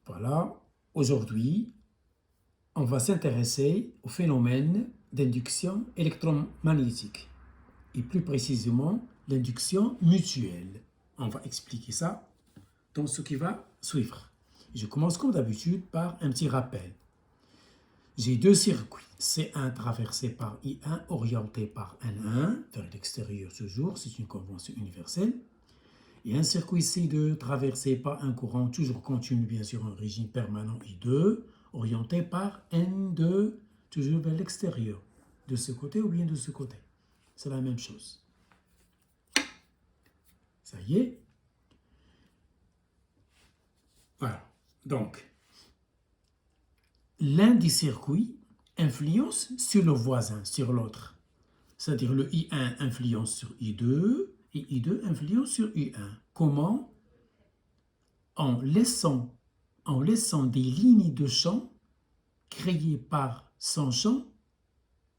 Voilà, aujourd'hui, on va s'intéresser au phénomène d'induction électromagnétique et plus précisément l'induction mutuelle. On va expliquer ça dans ce qui va suivre. Je commence comme d'habitude par un petit rappel. J'ai deux circuits, C1 traversé par I1 orienté par N1 vers l'extérieur toujours, c'est une convention universelle. Et un circuit C2 traversé par un courant toujours continu, bien sûr, en régime permanent I2, orienté par N2, toujours vers l'extérieur, de ce côté ou bien de ce côté. C'est la même chose. Ça y est. Voilà. Donc, l'un des circuits influence sur le voisin, sur l'autre. C'est-à-dire le I1 influence sur I2 et I2 influence sur I1. Comment? En laissant des lignes de champ créées par son champ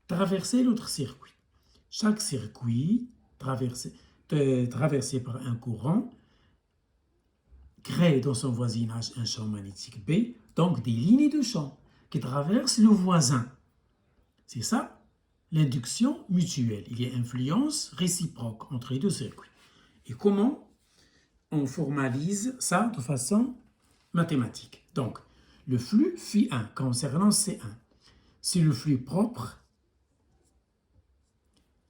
traverser l'autre circuit. Chaque circuit traversé par un courant crée dans son voisinage un champ magnétique B, donc des lignes de champ qui traversent le voisin. C'est ça l'induction mutuelle. Il y a influence réciproque entre les deux circuits. Et comment on formalise ça de façon mathématique? Donc, le flux φ1 concernant C1, c'est le flux propre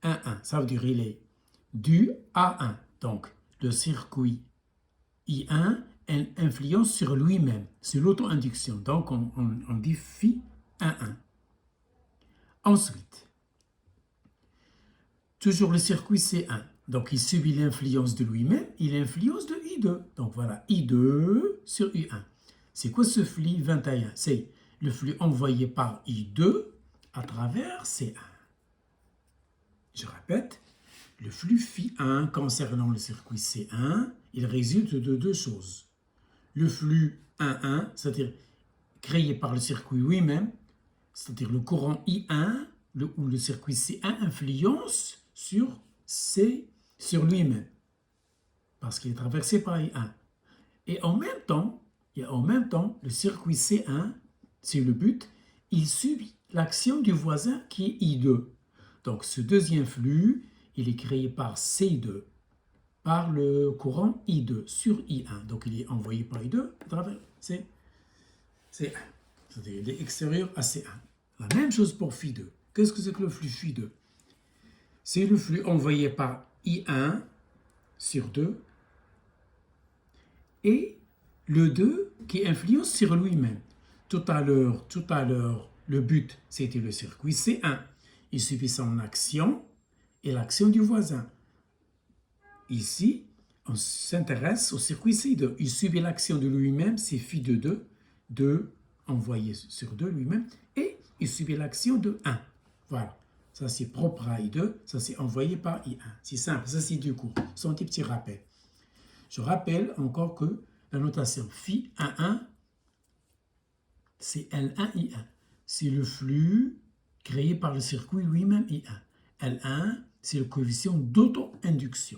1,1. Ça veut dire qu'il est dû à 1. Donc, le circuit I1 influence sur lui-même, sur l'auto-induction. Donc, on dit phi 1,1. Ensuite, toujours le circuit C1. Donc, il subit l'influence de lui-même, il influence de I2. Donc, voilà, I2 sur I1. C'est quoi ce flux 21? C'est le flux envoyé par I2 à travers C1. Je répète, le flux φ1 concernant le circuit C1, il résulte de deux choses. Le flux 1,1, c'est-à-dire créé par le circuit lui-même, c'est-à-dire le courant I1, où le circuit C1 influence sur lui-même, parce qu'il est traversé par I1. Et en même temps, le circuit C1, c'est le but, il subit l'action du voisin qui est I2. Donc ce deuxième flux, il est créé par C2, par le courant I2 sur I1. Donc il est envoyé par I2 à travers C1. C'est-à-dire il est extérieur à C1. La même chose pour Φ2. Qu'est-ce que c'est que le flux Φ2? C'est le flux envoyé par I1 sur 2 et le 2 qui influence sur lui-même. Tout à l'heure, le but, c'était le circuit C1. Il subit son action et l'action du voisin. Ici, on s'intéresse au circuit C2. Il subit l'action de lui-même, c'est phi de 2, 2 envoyé sur 2 lui-même, et il subit l'action de 1. Voilà. Ça, c'est propre à I2, ça, c'est envoyé par I1. C'est simple, ça, c'est du coup. C'est un petit rappel. Je rappelle encore que la notation phi 1,1, c'est L1I1. C'est le flux créé par le circuit lui-même I1. L1, c'est le coefficient d'auto-induction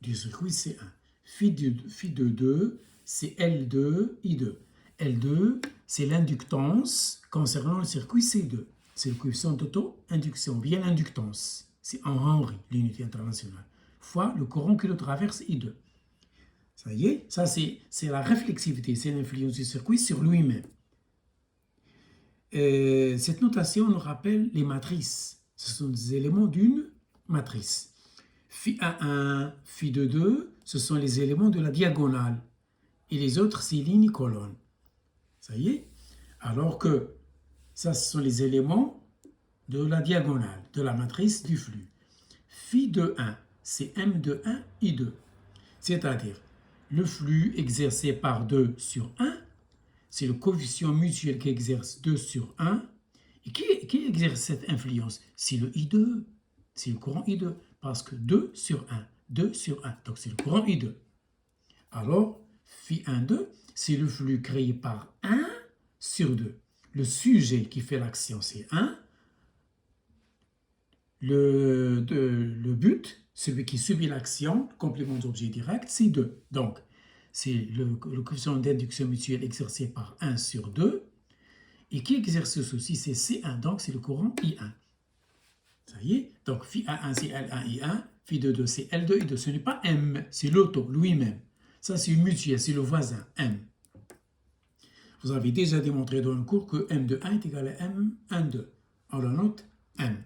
du circuit C1. Phi de 2, c'est L2I2. L2, c'est l'inductance concernant le circuit C2. C'est le coefficient d'auto-induction, bien l'inductance. C'est en Henry, l'unité internationale, fois le courant qui le traverse I2. Ça y est, ça c'est la réflexivité, c'est l'influence du circuit sur lui-même. Cette notation nous rappelle les matrices. Ce sont des éléments d'une matrice. Φ1,1, Φ2,2, ce sont les éléments de la diagonale. Et les autres, c'est lignes colonnes. Ça y est? Alors que ça, ce sont les éléments de la diagonale, de la matrice du flux. Φ2,1, c'est M2,1, I2. C'est-à-dire, le flux exercé par 2 sur 1, c'est le coefficient mutuel qui exerce 2 sur 1. Et qui exerce cette influence? C'est le I2. C'est le courant I2. Parce que 2 sur 1. 2 sur 1. Donc c'est le courant I2. Alors, Φ1,2, c'est le flux créé par 1 sur 2. Le sujet qui fait l'action, c'est 1. Le but, celui qui subit l'action, complément d'objet direct, c'est 2. Donc, c'est le coefficient d'induction mutuelle exercé par 1 sur 2. Et qui exerce ceci? C'est C1, donc c'est le courant I1. Ça y est, donc phi A1 c'est L1 I1, phi de 2 c'est L2 I2. Ce n'est pas M, c'est l'auto, lui-même. Ça c'est une mutuelle, c'est le voisin, M. Vous avez déjà démontré dans le cours que M de 1 est égal à M1 2. On la note M.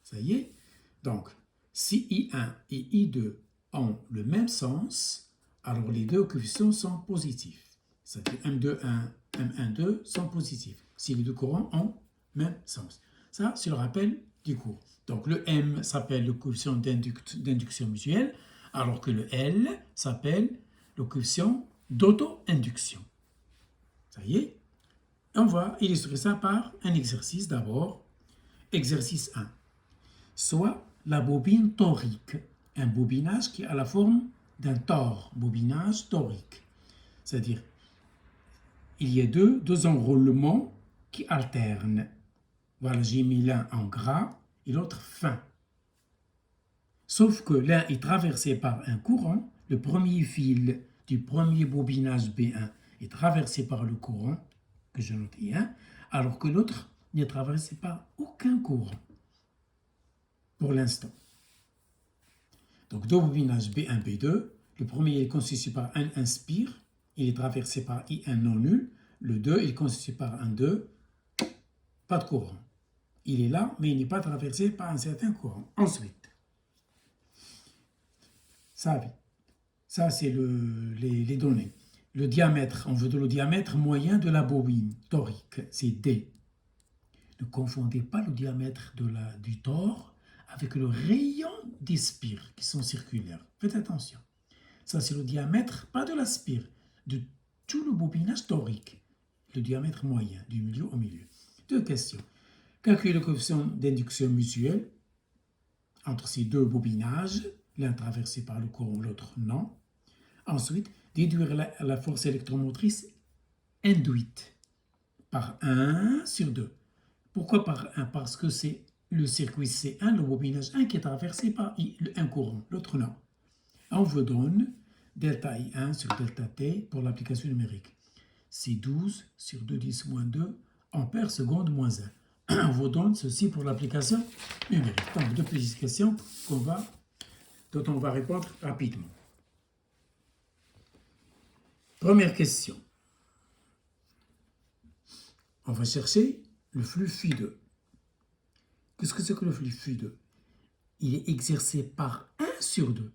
Ça y est, donc si I1 et I2 ont le même sens, alors les deux coefficients sont positifs. C'est-à-dire M21, M12 sont positifs. Si les deux courants ont le même sens. Ça, c'est le rappel du cours. Donc le M s'appelle le coefficient d'induction mutuelle, alors que le L s'appelle le coefficient d'auto-induction. Ça y est, on va illustrer ça par un exercice d'abord. Exercice 1. Soit la bobine torique, un bobinage qui a la forme d'un tor, bobinage torique. C'est-à-dire, il y a deux enroulements qui alternent. Voilà, j'ai mis l'un en gras et l'autre fin. Sauf que l'un est traversé par un courant, le premier fil du premier bobinage B1 est traversé par le courant, que je note I1, alors que l'autre n'est traversé par aucun courant, pour l'instant. Donc, deux bobinages B1, B2, le premier est constitué par un inspire, il est traversé par I1 non nul, le 2 est constitué par un 2, pas de courant. Il est là, mais il n'est pas traversé par un certain courant. Ensuite, ça c'est les données. Le diamètre, on veut le diamètre moyen de la bobine torique, c'est D. Ne confondez pas le diamètre du tor avec le rayon des spires qui sont circulaires. Faites attention. Ça c'est le diamètre, pas de la spire, de tout le bobinage torique. Le diamètre moyen, du milieu au milieu. Deux questions. Calculer le coefficient d'induction mutuelle entre ces deux bobinages, l'un traversé par le courant, l'autre non. Ensuite, déduire la force électromotrice induite par 1 sur 2. Pourquoi par 1? Parce que c'est le circuit C1, le bobinage 1 qui est traversé par un courant, l'autre non. On vous donne delta I1 sur delta T pour l'application numérique. C'est 12 sur 2 10 moins 2 ampères seconde moins 1. On vous donne ceci pour l'application numérique. Donc, deux petites questions dont on va répondre rapidement. Première question. On va chercher le flux Φ2. Qu'est-ce que c'est que le flux Φ2? Il est exercé par 1 sur 2.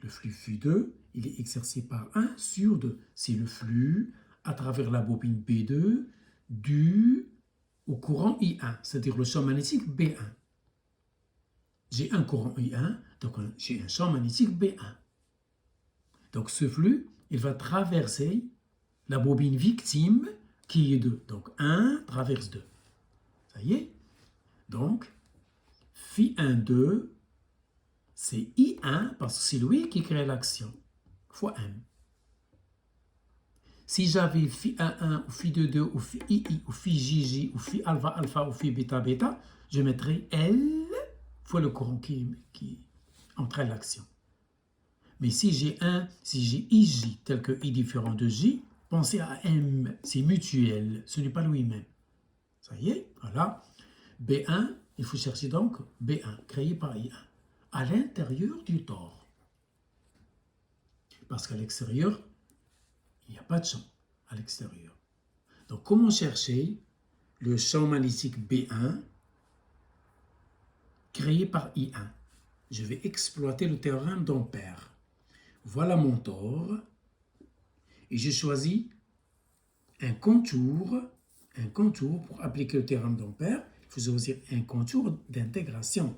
Le flux Φ2, il est exercé par 1 sur 2. C'est le flux à travers la bobine B2 dû au courant I1, c'est-à-dire le champ magnétique B1. J'ai un courant I1, donc j'ai un champ magnétique B1. Donc ce flux, il va traverser la bobine victime qui est 2. Donc 1 traverse 2. Ça y est? Donc, Φ1, 2, c'est I1 parce que c'est lui qui crée l'action, fois M. Si j'avais Φ1, ou Φ2, ou ΦI, ou ΦJJ, ou Φ alpha, alpha, ou Φ bêta, bêta, je mettrais L fois le courant qui entraîne l'action. Mais si j'ai IJ tel que I différent de J, pensez à M, c'est mutuel, ce n'est pas lui-même. Ça y est, voilà. B1, il faut chercher donc B1, créé par I1, à l'intérieur du tor. Parce qu'à l'extérieur, il n'y a pas de champ à l'extérieur. Donc, comment chercher le champ magnétique B1 créé par I1? Je vais exploiter le théorème d'Ampère. Voilà mon tor. Et j'ai choisi un contour pour appliquer le théorème d'Ampère. Il faut choisir un contour d'intégration,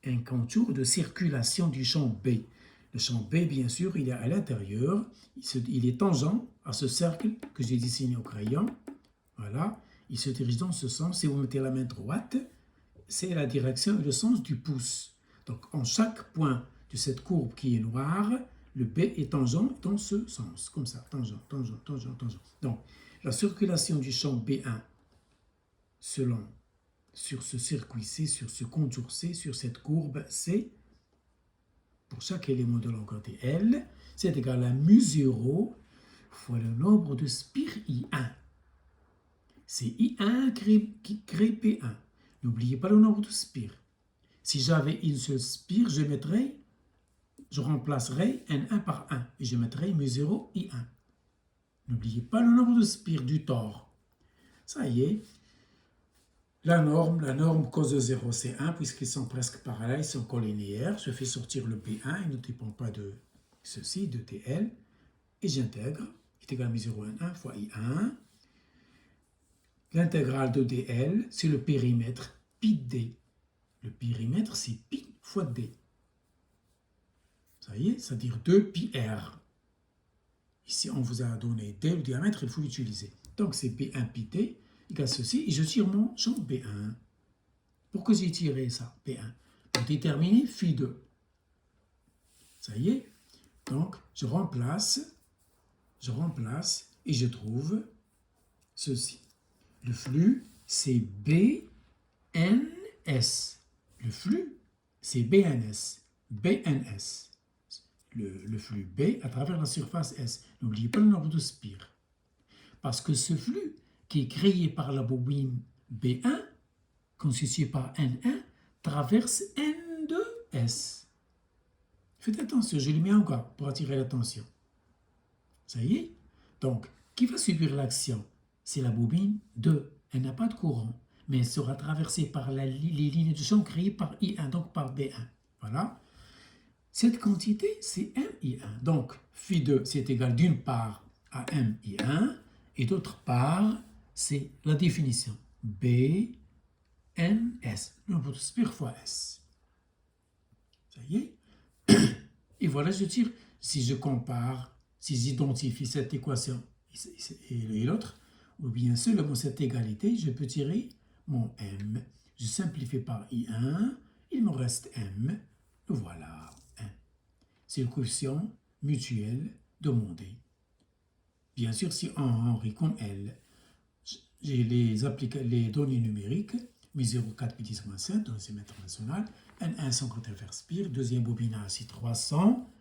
un contour de circulation du champ B. Le champ B, bien sûr, il est à l'intérieur. Il est tangent à ce cercle que j'ai dessiné au crayon. Voilà. Il se dirige dans ce sens. Si vous mettez la main droite, c'est la direction et le sens du pouce. Donc, en chaque point de cette courbe qui est noire, le B est tangent dans ce sens. Comme ça, tangent, tangent, tangent, tangent. Donc, la circulation du champ B1 sur ce circuit C, sur ce contour C, sur cette courbe C, pour chaque élément de longueur L, c'est égal à mu0 fois le nombre de spires I1. C'est I1 qui crée P1. N'oubliez pas le nombre de spires. Si j'avais une seule spire, je remplacerais N1 par 1 et je mettrais mu0 I1. N'oubliez pas le nombre de spires du tore. Ça y est. La norme cos de 0, c'est 1, puisqu'ils sont presque parallèles, ils sont collinéaires. Je fais sortir le P1, il ne dépend pas de ceci, de TL, et j'intègre, est égal à mu0 N1 fois I1. L'intégrale de DL, c'est le périmètre pi de D. Le périmètre, c'est pi fois D. Ça y est, c'est-à-dire 2 pi R. Ici, on vous a donné D, le diamètre, il faut l'utiliser. Donc, c'est P1 pi D égale ceci, et je tire mon champ P1. Pourquoi j'ai tiré ça, P1? Pour déterminer phi 2. Ça y est. Donc, je remplace, et je trouve ceci. Le flux, c'est BNS. Le flux, c'est BNS. BNS. Le flux B à travers la surface S. N'oubliez pas le nombre de spires. Parce que ce flux qui est créé par la bobine B1, constitué par N1, traverse N2S. Faites attention, je le mets encore pour attirer l'attention. Ça y est? Donc, qui va subir l'action? C'est la bobine 2. Elle n'a pas de courant, mais elle sera traversée par les lignes de champ créées par I1, donc par B1. Voilà. Cette quantité, c'est MI1. Donc, phi 2, c'est égal d'une part à MI1, et d'autre part, c'est la définition. BNS, nombre de spires fois S. Ça y est? Et voilà, je tire. Si je compare, si j'identifie cette équation et l'autre, ou bien seulement cette égalité, je peux tirer mon M. Je simplifie par I1, il me reste M. Voilà, M. C'est le coefficient mutuel de mon D. Bien sûr, si Henri comme L, j'ai les données numériques, mu0,4 pi 10-5, deuxième international, N1 180 spires, deuxième bobinage c'est 300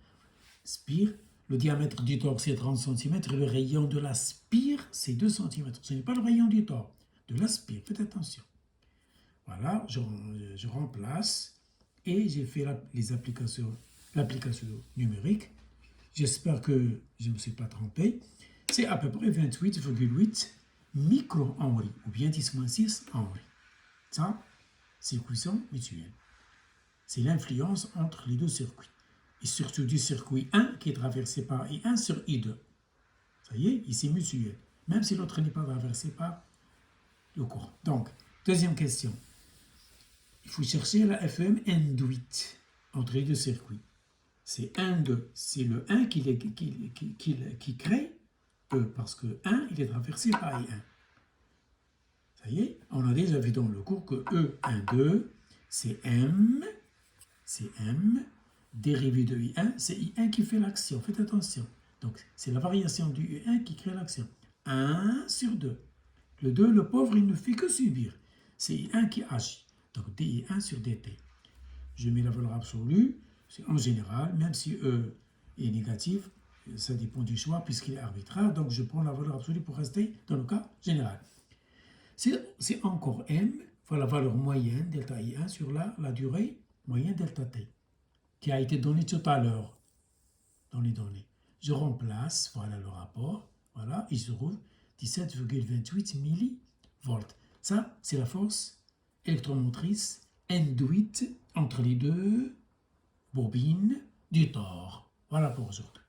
spires, le diamètre du tore c'est 30 cm, et le rayon de la spire c'est 2 cm. Ce n'est pas le rayon du tore, de la spire, faites attention. Voilà, je remplace et j'ai fait l'application numérique. J'espère que je ne me suis pas trompé. C'est à peu près 28,8 micro-henri, ou bien 10-6 henri. Ça, c'est le coefficient mutuel. C'est l'influence entre les deux circuits. Et surtout du circuit 1 qui est traversé par I1 sur I2. Ça y est, ici mutuel. Même si l'autre n'est pas traversé par le courant. Donc, deuxième question. Il faut chercher la FEM induite entre les deux circuits. C'est 1, 2. C'est le 1 qui crée E, parce que 1, il est traversé par I1. Ça y est, on a déjà vu dans le cours que E1, 2, c'est M, dérivé de I1, c'est I1 qui fait l'action. Faites attention. Donc, c'est la variation du I1 qui crée l'action. 1 sur 2. Le 2, le pauvre, il ne fait que subir. C'est I1 qui agit. Donc, DI1 sur DT. Je mets la valeur absolue. C'est en général, même si E est négatif, ça dépend du choix puisqu'il est arbitraire. Donc, je prends la valeur absolue pour rester dans le cas général. C'est encore M fois la valeur moyenne, delta I1, sur la durée moyenne, delta T, qui a été donnée tout à l'heure dans les données. Je remplace, voilà le rapport, voilà, il se trouve 17,28 millivolts. Ça, c'est la force électromotrice induite entre les deux bobines du tore. Voilà pour aujourd'hui.